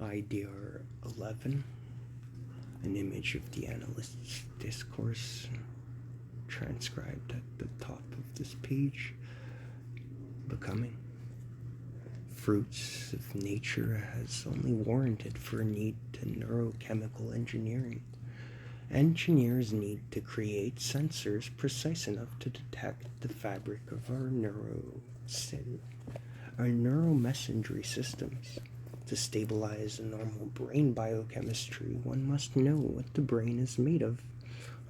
IDR 11, an image of the analyst's discourse transcribed at the top of this page. Becoming. Fruits of nature has only warranted for a need to neurochemical engineering. Engineers need to create sensors precise enough to detect the fabric of our neuromessengery systems. To stabilize a normal brain biochemistry, one must know what the brain is made of.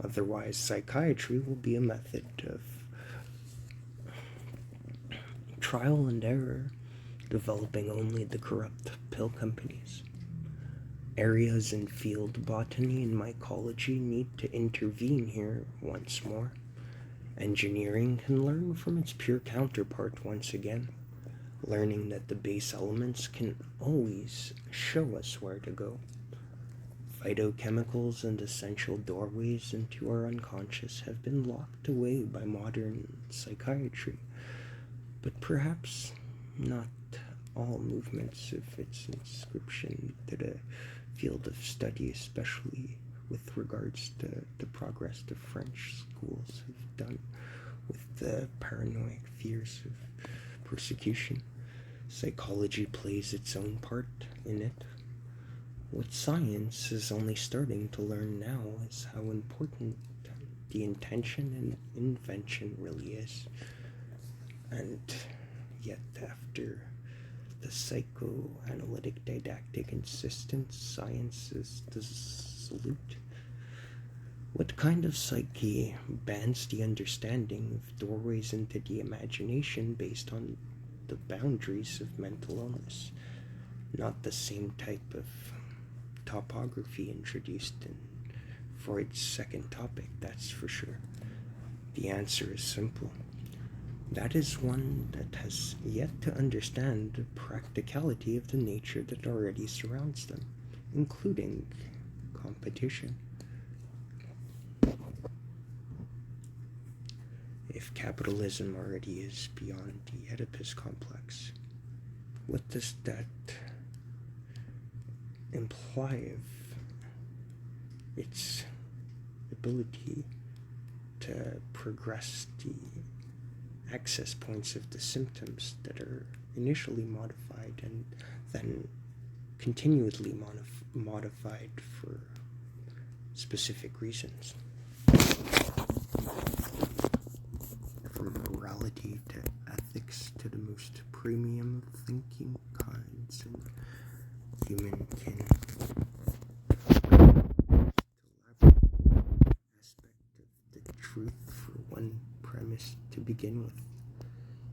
Otherwise, psychiatry will be a method of trial and error, developing only the corrupt pill companies. Areas in field botany and mycology need to intervene here once more. Engineering can learn from its pure counterpart once again, learning that the base elements can always show us where to go. Phytochemicals and essential doorways into our unconscious have been locked away by modern psychiatry, but perhaps not all movements of its inscription to the field of study, especially with regards to the progress the French schools have done with the paranoid fears of persecution. Psychology plays its own part in it. What science is only starting to learn now is how important the intention and invention really is. And yet, after the psychoanalytic didactic insistence, science is dissolute. What kind of psyche bans the understanding of doorways into the imagination based on the boundaries of mental illness? Not the same type of topography introduced in Freud's second topic, that's for sure. The answer is simple. That is one that has yet to understand the practicality of the nature that already surrounds them, including competition. If capitalism already is beyond the Oedipus complex, what does that imply of its ability to progress the access points of the symptoms that are initially modified and then continually modified for specific reasons? From morality to ethics to the most premium of thinking kinds and human kin. Aspect of the truth for one premise to begin with.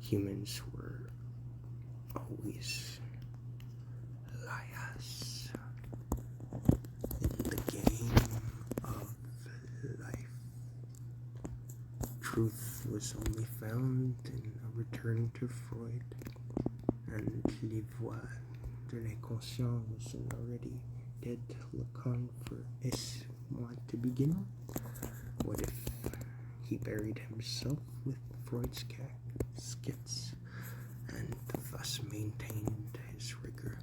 Humans were always liars in the game of life. Truth was only found in a return to Freud, and Les Voix de l'inconscient was an already dead Lacan for Moi to begin with. What if he buried himself with Freud's skits and thus maintained his rigor?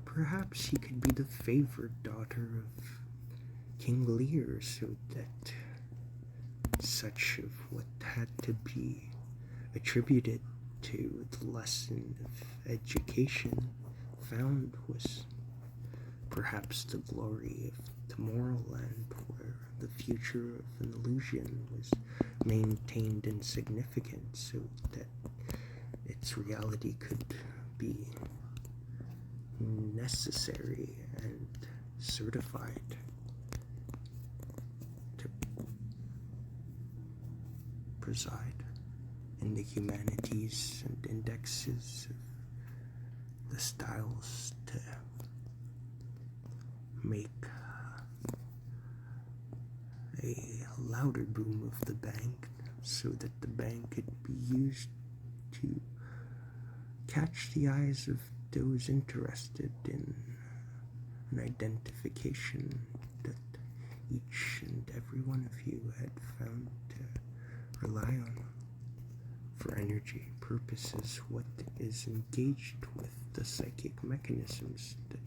Perhaps he could be the favored daughter of King Lear, so that such of what had to be attributed to the lesson of education found was perhaps the glory of Tomorrowland, where the future of an illusion was maintained insignificant so that its reality could be necessary and certified to preside in the humanities and indexes of the styles to make a louder boom of the bank so that the bank could be used to catch the eyes of those interested in an identification that each and every one of you had found to rely on for energy purposes. What is engaged with the psychic mechanisms that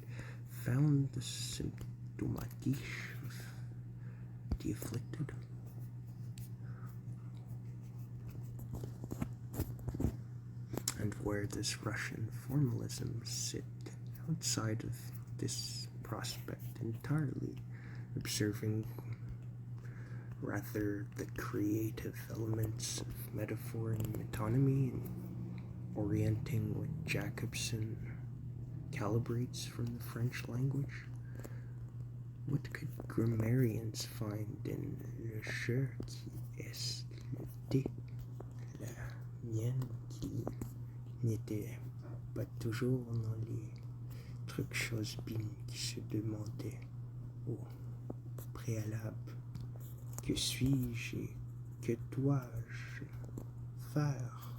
found the symptomatique of the afflicted. And where does Russian formalism sit outside of this prospect entirely, observing rather the creative elements of metaphor and metonymy, and orienting what Jacobson calibrates from the French language? What could grammarians find in le jeu qui est le thé, la mienne qui n'était pas toujours dans les trucs choses-bines qui se demandaient au préalable que suis-je et que dois-je faire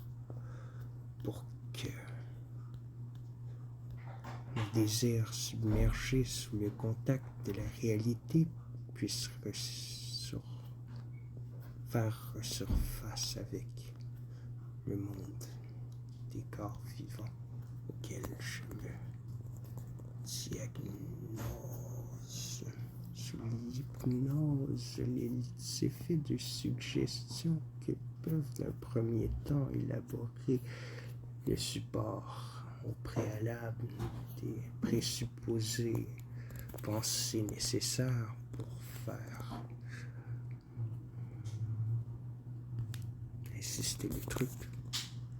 pour que mon désir submergé sous le contact de la réalité puisse faire surface avec le monde des corps vivants auquel je me diagnose. Sous l'hypnose, les effets de suggestion que peuvent d'un premier temps élaborer le support au préalable des présupposés pensées nécessaires pour faire insister le truc.